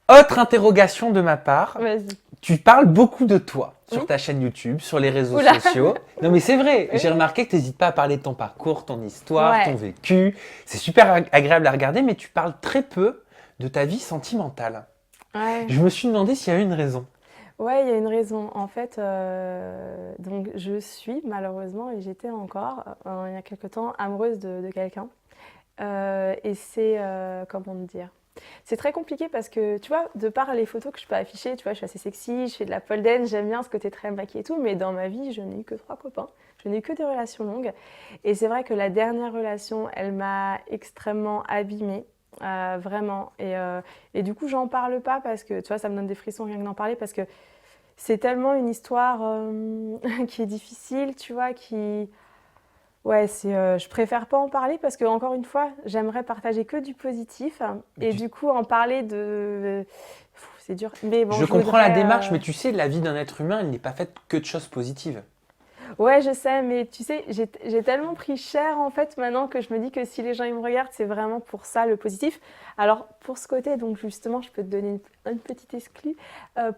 Autre interrogation de ma part. Vas-y. Tu parles beaucoup de toi sur Oui. ta chaîne YouTube, sur les réseaux Oula. sociaux. Non mais c'est vrai, Oui. j'ai remarqué que tu n'hésites pas à parler de ton parcours, ton histoire, ton Ouais. vécu. C'est super agréable à regarder, mais tu parles très peu de ta vie sentimentale. Ouais. Je me suis demandé s'il y a une raison. Ouais, il y a une raison. En fait, donc je suis malheureusement, et j'étais encore, il y a quelque temps, amoureuse de quelqu'un. Et c'est, comment dire? C'est très compliqué parce que, tu vois, de par les photos que je peux afficher, tu vois, je suis assez sexy, je fais de la pole dance, j'aime bien ce côté très maquillé et tout, mais dans ma vie, je n'ai eu que 3 copains. Je n'ai eu que des relations longues. Et c'est vrai que la dernière relation, elle m'a extrêmement abîmée. Vraiment. Et du coup, j'en parle pas parce que, tu vois, ça me donne des frissons rien que d'en parler parce que c'est tellement une histoire qui est difficile, tu vois, qui... Ouais, je préfère pas en parler parce que, encore une fois, j'aimerais partager que du positif. Mais Et tu- du coup, en parler c'est dur. Mais bon, je je comprends la voudrais... démarche, mais tu sais, la vie d'un être humain, elle n'est pas faite que de choses positives. Ouais, je sais, mais tu sais, j'ai tellement pris cher, en fait, maintenant que je me dis que si les gens ils me regardent, c'est vraiment pour ça, le positif. Alors, pour ce côté, donc justement, je peux te donner une petite exclue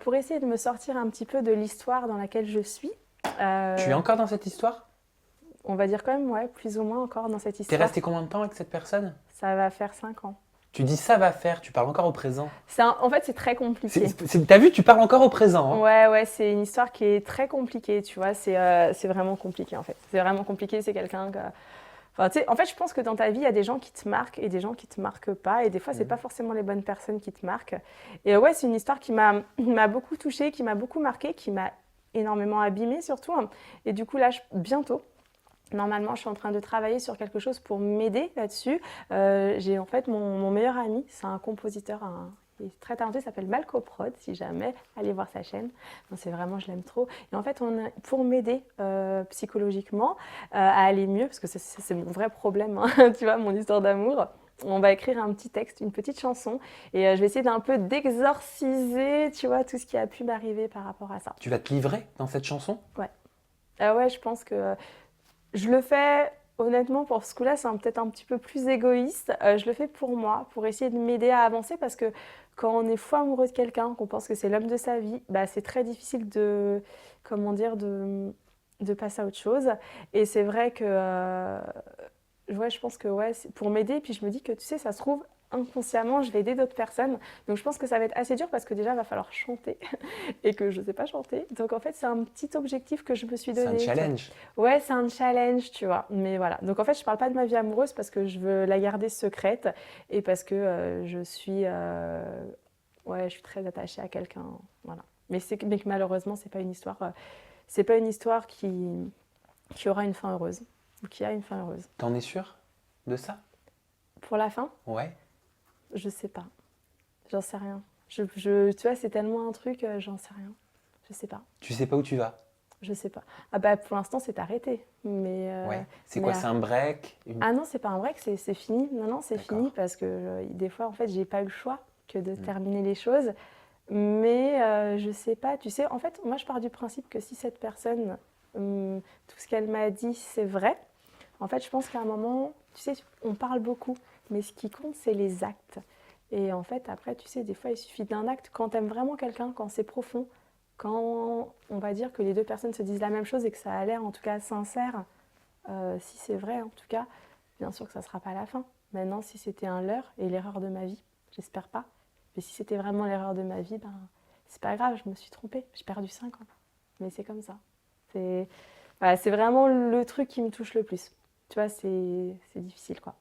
pour essayer de me sortir un petit peu de l'histoire dans laquelle je suis. Tu es Euh, encore dans cette histoire? on va dire quand même, ouais, plus ou moins encore dans cette T'es histoire. resté combien de temps avec cette personne? Ça va faire 5 ans. Tu dis ça va faire, tu parles encore au présent. En fait, c'est très compliqué. T'as vu, tu parles encore au présent. Hein. Ouais, ouais, c'est une histoire qui est très compliquée, tu vois. C'est vraiment compliqué, en fait. C'est vraiment compliqué, c'est quelqu'un que... Enfin, tu sais, en fait, je pense que dans ta vie, il y a des gens qui te marquent et des gens qui te marquent pas. Et des fois, c'est pas forcément les bonnes personnes qui te marquent. Et ouais, c'est une histoire qui m'a beaucoup touchée, qui m'a beaucoup marquée, qui m'a énormément abîmée surtout. Et du coup, là, bientôt, normalement, je suis en train de travailler sur quelque chose pour m'aider là-dessus. J'ai en fait mon meilleur ami, c'est un compositeur, il est très talentueux, il s'appelle Malco Prod, si jamais, allez voir sa chaîne. Non, c'est vraiment, je l'aime trop. Et en fait, pour m'aider psychologiquement à aller mieux, parce que c'est mon vrai problème, hein, tu vois, mon histoire d'amour. On va écrire un petit texte, une petite chanson, et je vais essayer d'un peu d'exorciser, tu vois, tout ce qui a pu m'arriver par rapport à ça. Tu vas te livrer dans cette chanson? Ouais. Ouais, je pense que je le fais honnêtement pour ce coup-là, c'est peut-être un petit peu plus égoïste. Je le fais pour moi, pour essayer de m'aider à avancer parce que quand on est fou amoureux de quelqu'un, qu'on pense que c'est l'homme de sa vie, bah, c'est très difficile de, comment dire, de passer à autre chose. Et c'est vrai que ouais, je pense que ouais, c'est pour m'aider. Puis je me dis que tu sais, ça se trouve, inconsciemment, je vais aider d'autres personnes. Donc je pense que ça va être assez dur parce que déjà, il va falloir chanter et que je ne sais pas chanter. Donc en fait, c'est un petit objectif que je me suis C'est un donné. Tu vois. challenge. Ouais, c'est un challenge, tu vois. Mais voilà. Donc en fait, je parle pas de ma vie amoureuse parce que je veux la garder secrète et parce que ouais, je suis très attachée à quelqu'un. Voilà. Mais que malheureusement, c'est pas une histoire qui aura une fin heureuse ou qui a une fin heureuse. T'en es sûr de ça? Pour la fin, Ouais. je sais pas. J'en sais rien. Tu vois, c'est tellement un truc, j'en sais rien. Je sais pas. Tu sais pas où tu vas? Je sais pas. Ah bah pour l'instant c'est arrêté. Ouais. C'est Mais quoi? C'est un break? ah non, c'est pas un break, c'est fini. Non, non, c'est fini D'accord. parce que des fois en fait j'ai pas eu le choix que de terminer les choses. Mais je sais pas, tu sais, en fait moi je pars du principe que si cette personne, tout ce qu'elle m'a dit c'est vrai, en fait je pense qu'à un moment, tu sais, on parle beaucoup, mais ce qui compte c'est les actes. Et en fait après, tu sais, des fois il suffit d'un acte. Quand t'aimes vraiment quelqu'un, quand c'est profond, quand on va dire que les deux personnes se disent la même chose et que ça a l'air en tout cas sincère, si c'est vrai en tout cas, bien sûr que ça ne sera pas la fin. Maintenant, si c'était un leurre et l'erreur de ma vie, j'espère pas. Mais si c'était vraiment l'erreur de ma vie, ben c'est pas grave, je me suis trompée, j'ai perdu 5 ans. Mais c'est comme ça. C'est voilà, c'est vraiment le truc qui me touche le plus. Tu vois, c'est difficile quoi.